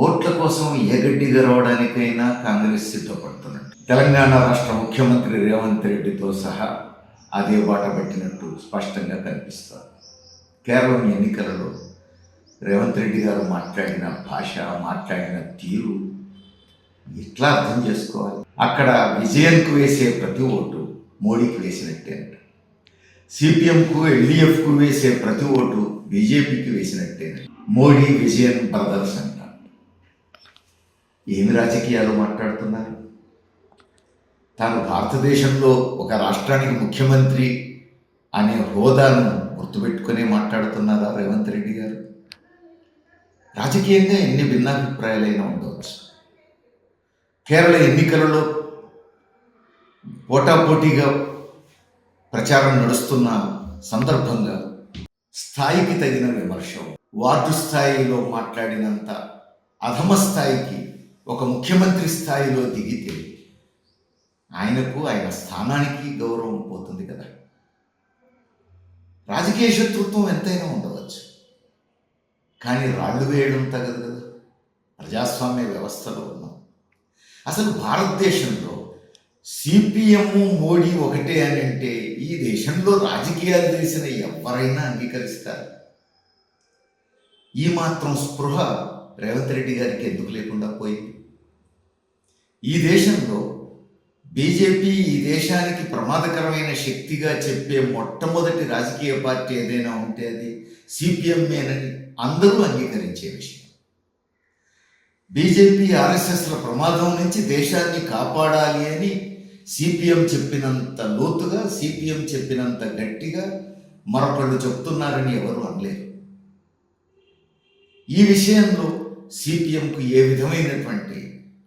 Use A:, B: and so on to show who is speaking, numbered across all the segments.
A: ఓట్ల కోసం ఏ గడ్డి గెలవడానికైనా కాంగ్రెస్ సిద్ధపడుతున్నట్టు. తెలంగాణ రాష్ట్ర ముఖ్యమంత్రి రేవంత్ రెడ్డితో సహా అదే బాట పట్టినట్టు స్పష్టంగా కనిపిస్తుంది. కేవలం ఎన్నికలలో రేవంత్ రెడ్డి గారు మాట్లాడిన భాష, మాట్లాడిన తీరు ఎట్లా అర్థం చేసుకోవాలి? అక్కడ విజయన్కు వేసే ప్రతి ఓటు మోడీకి వేసినట్టే అంట. సిపిఎంకు, ఎల్డీఎఫ్కు వేసే ప్రతి ఓటు బీజేపీకి వేసినట్టే. మోడీ విజయన్ బ్రదర్స్ అంట. ఏమి రాజకీయాలు మాట్లాడుతున్నారు? తాను భారతదేశంలో ఒక రాష్ట్రానికి ముఖ్యమంత్రి అనే హోదాను గుర్తుపెట్టుకునే మాట్లాడుతున్నారా రేవంత్ రెడ్డి గారు? రాజకీయంగా ఎన్ని భిన్నాభిప్రాయాలైనా ఉండవచ్చు. కేరళ ఎన్నికలలో పోటాపోటీగా ప్రచారం నడుస్తున్న సందర్భంగా స్థాయికి తగిన విమర్శ, వార్డు స్థాయిలో మాట్లాడినంత అధమ స్థాయికి ఒక ముఖ్యమంత్రి స్థాయిలో దిగితే ఆయనకు, ఆయన స్థానానికి గౌరవం పోతుంది కదా. రాజకీయ శత్రుత్వం ఎంతైనా ఉండవచ్చు, కానీ రాళ్ళు వేయడం తగదు కదా. ప్రజాస్వామ్య వ్యవస్థలో ఉన్నాం. అసలు భారతదేశంలో సిపిఎం, మోడీ ఒకటే అని అంటే ఈ దేశంలో రాజకీయాలు తెలిసిన ఎవరైనా అంగీకరిస్తారు. ఈ మాత్రం స్పృహ రేవంత్ రెడ్డి గారికి ఎందుకు లేకుండా పోయింది? ఈ దేశంలో బీజేపీ ఈ దేశానికి ప్రమాదకరమైన శక్తిగా చెప్పే మొట్టమొదటి రాజకీయ పార్టీ ఏదైనా ఉంటే అది సిపిఎంఏనని అందరూ అంగీకరించే విషయం. బీజేపీ, ఆర్ఎస్ఎస్ల ప్రమాదం నుంచి దేశాన్ని కాపాడాలి అని సిపిఎం చెప్పినంత లోతుగా, సిపిఎం చెప్పినంత గట్టిగా మరొకళ్ళు చెప్తున్నారని ఎవరు అనలేరు. ఈ విషయంలో సిపిఎంకు ఏ విధమైనటువంటి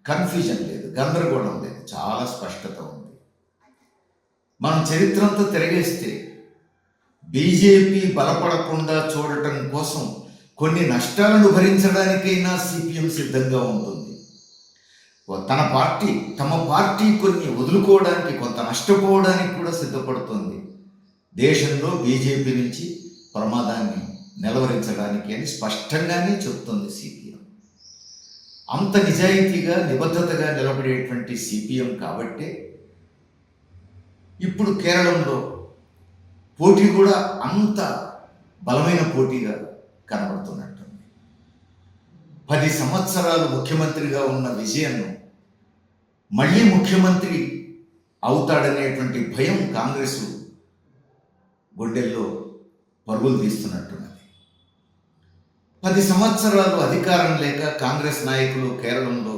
A: కన్ఫ్యూజన్ లేదు, గందరగోళం లేదు, చాలా స్పష్టత ఉంది. మనం చరిత్రంతో తిరగేస్తే బీజేపీ బలపడకుండా చూడటం కోసం కొన్ని నష్టాలను భరించడానికైనా సిపిఎం సిద్ధంగా ఉంటుంది. తమ పార్టీ కొన్ని వదులుకోవడానికి, కొంత నష్టపోవడానికి కూడా సిద్ధపడుతుంది. దేశంలో బీజేపీ నుంచి ప్రమాదాన్ని నిలవరించడానికి అని స్పష్టంగానే చెప్తుంది సిపిఎం. అంత నిజాయితీగా, నిబద్ధతగా నిలబడేటువంటి సిపిఎం కాబట్టే ఇప్పుడు కేరళంలో పోటీ కూడా అంత బలమైన పోటీగా కనబడుతున్నట్టుంది. 10 సంవత్సరాలు ముఖ్యమంత్రిగా ఉన్న విజయన్ను మళ్ళీ ముఖ్యమంత్రి అవుతాడనేటువంటి భయం కాంగ్రెస్ గుండెల్లో పరుగులు తీస్తున్నట్టున్నది. 10 సంవత్సరాలు అధికారం లేక కాంగ్రెస్ నాయకులు కేరళంలో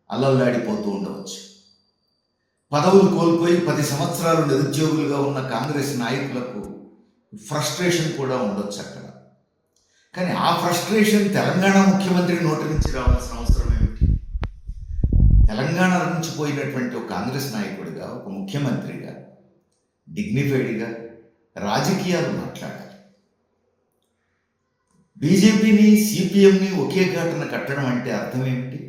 A: అల్లల్లాడిపోతూ ఉండవచ్చు. పదవులు కోల్పోయి 10 సంవత్సరాలు నిరుద్యోగులుగా ఉన్న కాంగ్రెస్ నాయకులకు ఫ్రస్ట్రేషన్ కూడా ఉండొచ్చు అక్కడ. కానీ ఆ ఫ్రస్ట్రేషన్ తెలంగాణ ముఖ్యమంత్రి నోటి నుంచి రావాల్సిన అవసరం ఏమిటి? తెలంగాణ నుంచి పోయినటువంటి ఒక కాంగ్రెస్ నాయకుడిగా, ఒక ముఖ్యమంత్రిగా డిగ్నిఫైడ్గా రాజకీయాలు మాట్లాడాలి. బీజేపీని, సిపిఎంని ఒకే ఘటన కట్టడం అంటే అర్థం ఏమిటి?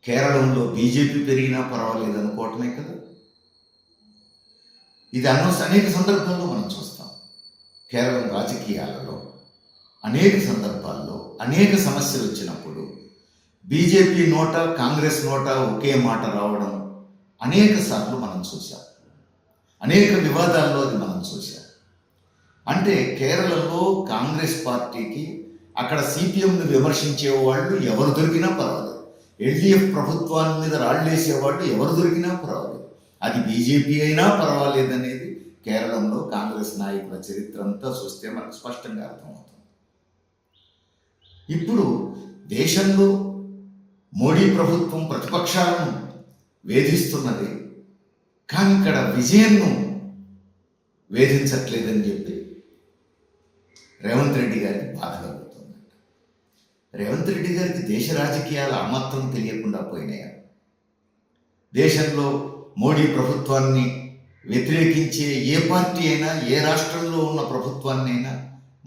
A: కేరళంలో బీజేపీ పెరిగినా పర్వాలేదు అనుకోవటమే కదా. ఇది అనేక సందర్భాల్లో మనం చూస్తాం. కేరళం రాజకీయాలలో అనేక సందర్భాల్లో అనేక సమస్యలు వచ్చినప్పుడు బీజేపీ నోట, కాంగ్రెస్ నోట ఒకే మాట రావడం అనేక సార్లు మనం చూసాం. అనేక వివాదాల్లో అది మనం చూసాం. అంటే కేరళలో కాంగ్రెస్ పార్టీకి అక్కడ సిపిఎంను విమర్శించే వాళ్ళు ఎవరు దొరికినా పర్వాలేదు, ఎల్డీఎఫ్ ప్రభుత్వాన్ని మీద రాళ్ళేసేవాళ్ళు ఎవరు దొరికినా పర్వాలేదు, అది బీజేపీ అయినా పర్వాలేదనేది కేరళంలో కాంగ్రెస్ నాయకుల చరిత్ర అంతా చూస్తే మనకు స్పష్టంగా అర్థమవుతుంది. ఇప్పుడు దేశంలో మోడీ ప్రభుత్వం ప్రతిపక్షాలను వేధిస్తున్నది, కానీ ఇక్కడ విజయన్ను వేధించట్లేదని చెప్పి రేవంత్ రెడ్డి గారికి బాధ కలుగుతుంది. రేవంత్ రెడ్డి గారికి దేశ రాజకీయాలు ఆ మాత్రం తెలియకుండా పోయినాయి. దేశంలో మోడీ ప్రభుత్వాన్ని వ్యతిరేకించే ఏ పార్టీ అయినా, ఏ రాష్ట్రంలో ఉన్న ప్రభుత్వాన్నైనా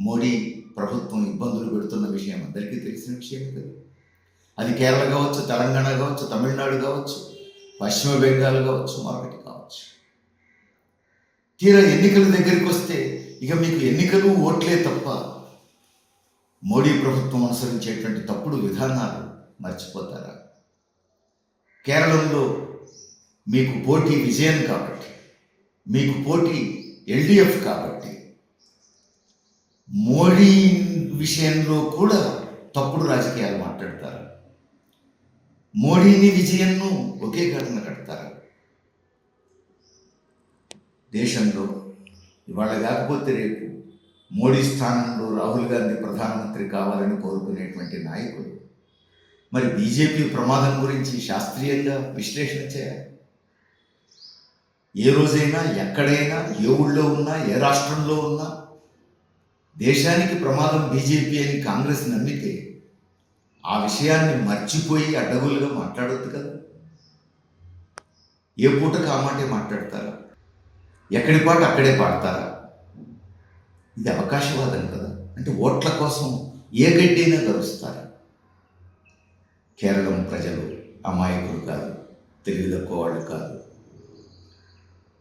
A: మోడీ ప్రభుత్వం ఇబ్బందులు పెడుతున్న విషయం అందరికీ తెలిసిన విషయం కదా. అది కేరళ కావచ్చు, తెలంగాణ కావచ్చు, తమిళనాడు కావచ్చు, పశ్చిమ బెంగాల్ కావచ్చు, మరొకటి కావచ్చు. తీరా ఎన్నికల దగ్గరికి వస్తే ఇక మీకు ఎన్నికలు, ఓట్లే తప్ప మోడీ ప్రభుత్వం అనుసరించేటువంటి తప్పుడు విధానాలు మర్చిపోతారా? కేరళంలో మీకు పోటీ విజయం కాబట్టి, మీకు పోటీ ఎల్డిఎఫ్ కాబట్టి, మోడీ విషయంలో కూడా తప్పుడు రాజకీయాలు మాట్లాడతారు. మోడీని విజయంను ఒకే ఘటన కడతారు. దేశంలో ఇవాళ కాకపోతే రేపు మోడీ స్థానంలో రాహుల్ గాంధీ ప్రధానమంత్రి కావాలని కోరుకునేటువంటి నాయకులు మరి బీజేపీ ప్రమాదం గురించి శాస్త్రీయంగా విశ్లేషణ చేయాలి. ఏ రోజైనా ఎక్కడైనా ఏ ఊళ్ళో ఉన్నా ఏ రాష్ట్రంలో ఉన్నా దేశానికి ప్రమాదం బీజేపీ అని కాంగ్రెస్ నమ్మితే ఆ విషయాన్ని మర్చిపోయి అడ్డగోలుగా మాట్లాడొద్దు కదా. ఏ పూటకు ఆ మాటే మాట్లాడతారా? ఎక్కడి పాట అక్కడే పాడతారా? ఇది అవకాశవాదం కదా. అంటే ఓట్ల కోసం ఏ గడ్డైనా గరుస్తారా? కేరళం ప్రజలు అమాయకులు కాదు, తెలివి తక్కువ వాళ్ళు కాదు.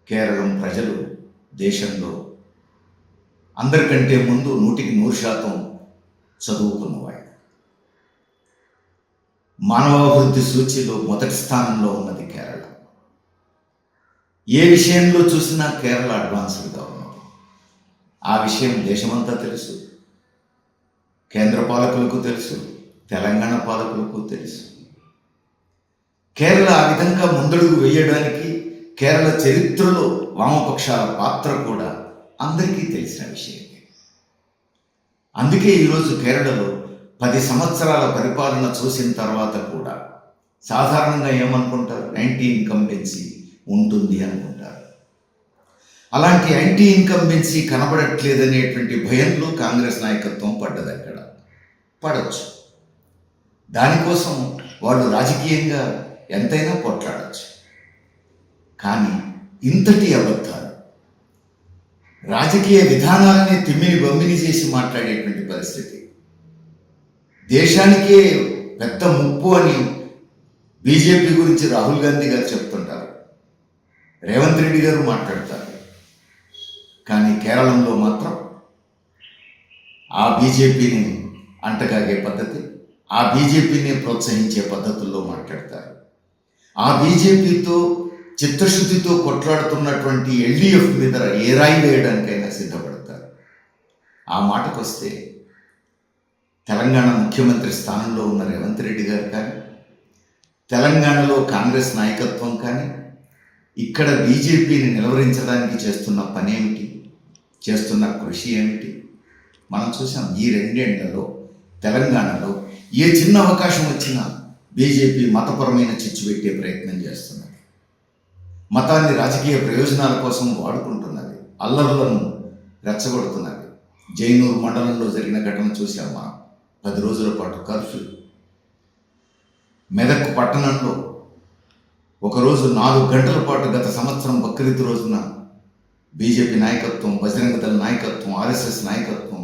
A: కేరళం ప్రజలు దేశంలో అందరికంటే ముందు 100% చదువుకున్నవాళ్ళు. మానవాభివృద్ధి సూచీలో మొదటి స్థానంలో ఉన్నది కేరళ. ఏ విషయంలో చూసినా కేరళ అడ్వాన్స్డ్గా ఉన్నది. ఆ విషయం దేశమంతా తెలుసు, కేంద్ర పాలకులకు తెలుసు, తెలంగాణ పాలకులకు తెలుసు. కేరళ ఆ విధంగా ముందడుగు వేయడానికి కేరళ చరిత్రలో వామపక్షాల పాత్ర కూడా అందరికీ తెలిసిన విషయమే. అందుకే ఈరోజు కేరళలో 10 సంవత్సరాల పరిపాలన చూసిన తర్వాత కూడా సాధారణంగా ఏమనుకుంటారు? యాంటీ ఇన్కంబెన్సీ ఉంటుంది అనుకుంటారు. అలాంటి యాంటీ ఇన్కంబెన్సీ కనబడట్లేదనేటువంటి భయంలో కాంగ్రెస్ నాయకత్వం పడ్డది. అక్కడ పడవచ్చు. దానికోసం వాళ్ళు రాజకీయంగా ఎంతైనా పోట్లాడచ్చు. కానీ ఇంతటి అబద్ధాలు, రాజకీయ విధానాలనే తిమ్మిని బొమ్మిని చేసి మాట్లాడేటువంటి పరిస్థితి, దేశానికే పెద్ద ముప్పు అని బీజేపీ గురించి రాహుల్ గాంధీ గారు చెప్తుంటారు, రేవంత్ రెడ్డి గారు మాట్లాడతారు. కానీ కేరళంలో మాత్రం ఆ బీజేపీని అంటగాగే పద్ధతి, ఆ బీజేపీని ప్రోత్సహించే పద్ధతుల్లో మాట్లాడతారు. ఆ బీజేపీతో చిత్తశుద్ధితో కొట్లాడుతున్నటువంటి ఎల్డిఎఫ్ మీద ఏ రాయి వేయడానికైనా సిద్ధపడతారు. ఆ మాటకొస్తే తెలంగాణ ముఖ్యమంత్రి స్థానంలో ఉన్న రేవంత్ రెడ్డి గారు కానీ, తెలంగాణలో కాంగ్రెస్ నాయకత్వం కానీ ఇక్కడ బీజేపీని నిలవరించడానికి చేస్తున్న పని ఏమిటి, చేస్తున్న కృషి ఏమిటి మనం చూసాం. ఈ 2 ఏళ్లలో తెలంగాణలో ఏ చిన్న అవకాశం వచ్చినా బీజేపీ మతపరమైన చిచ్చు పెట్టే ప్రయత్నం చేస్తున్నది. మతాన్ని రాజకీయ ప్రయోజనాల కోసం వాడుకుంటున్నది, అల్లర్లను రెచ్చగొడుతున్నది. జైనూరు మండలంలో జరిగిన ఘటన చూసాం మనం. 10 రోజుల పాటు కర్ఫ్యూ. మెదక్ పట్టణంలో ఒకరోజు 4 గంటల పాటు గత సంవత్సరం బక్రీద్ రోజున బీజేపీ నాయకత్వం, బజరంగ దళ నాయకత్వం, ఆర్ఎస్ఎస్ నాయకత్వం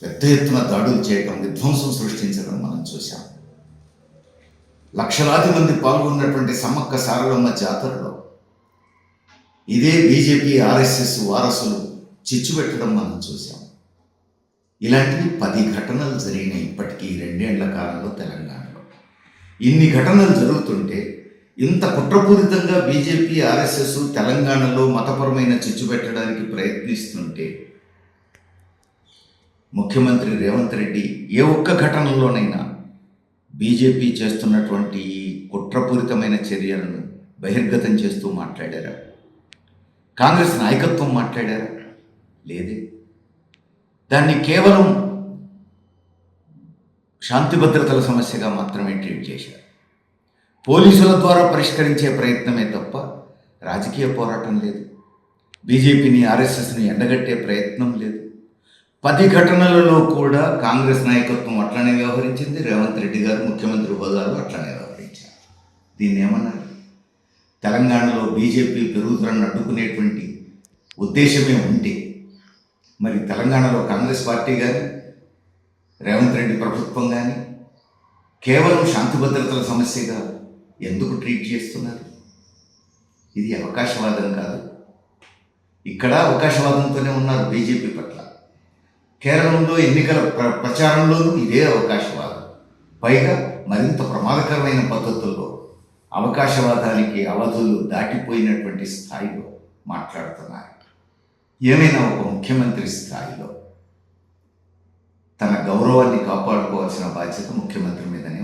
A: పెద్ద ఎత్తున దాడులు చేయడం, విధ్వంసం సృష్టించడం మనం చూసాం. లక్షలాది మంది పాల్గొన్నటువంటి సమ్మక్క సారలమ్మ జాతరలో ఇదే బీజేపీ ఆర్ఎస్ఎస్ వారసులు చిచ్చు పెట్టడం మనం చూసాం. ఇలాంటివి 10 ఘటనలు జరిగినాయి ఇప్పటికీ 2 ఏళ్ల కాలంలో తెలంగాణలో. ఇన్ని ఘటనలు జరుగుతుంటే, ఇంత కుట్రపూరితంగా బీజేపీ ఆర్ఎస్ఎస్ తెలంగాణలో మతపరమైన చిచ్చు పెట్టడానికి ప్రయత్నిస్తుంటే ముఖ్యమంత్రి రేవంత్ రెడ్డి ఏ ఒక్క ఘటనలోనైనా బీజేపీ చేస్తున్నటువంటి ఈ కుట్రపూరితమైన చర్యలను బహిర్గతం చేస్తూ మాట్లాడారా? కాంగ్రెస్ నాయకత్వం మాట్లాడారా? లేదే. దాన్ని కేవలం శాంతి భద్రతల సమస్యగా మాత్రమే ట్రీట్ చేశారు. పోలీసుల ద్వారా పరిష్కరించే ప్రయత్నమే తప్ప రాజకీయ పోరాటం లేదు. బీజేపీని ఆర్ఎస్ఎస్ని ఎండగట్టే ప్రయత్నం లేదు. 10 ఘటనలలో కూడా కాంగ్రెస్ నాయకత్వం అట్లనే వ్యవహరించింది. రేవంత్ రెడ్డి గారు ముఖ్యమంత్రి హోదాలో అట్లనే వ్యవహరించారు. దీన్ని ఏమన్నారు? తెలంగాణలో బీజేపీ పెరుగుదలను అడ్డుకునేటువంటి ఉద్దేశమే ఉంటే మరి తెలంగాణలో కాంగ్రెస్ పార్టీ కానీ, రేవంత్ రెడ్డి ప్రభుత్వం కానీ కేవలం శాంతి భద్రతల సమస్యగా ఎందుకు ట్రీట్ చేస్తున్నారు? ఇది అవకాశవాదం కాదు. ఇక్కడ అవకాశవాదంతోనే ఉన్నారు బీజేపీ పట్ల. కేరళంలో ఎన్నికల ప్రచారంలోనూ ఇదే అవకాశవాదం. పైగా మరింత ప్రమాదకరమైన పద్ధతుల్లో అవకాశవాదానికి అవధులు దాటిపోయినటువంటి స్థాయిలో మాట్లాడుతున్నారు. ఏమైనా ఒక ముఖ్యమంత్రి స్థాయిలో తన గౌరవాన్ని కాపాడుకోవాల్సిన బాధ్యత ముఖ్యమంత్రి మీదనే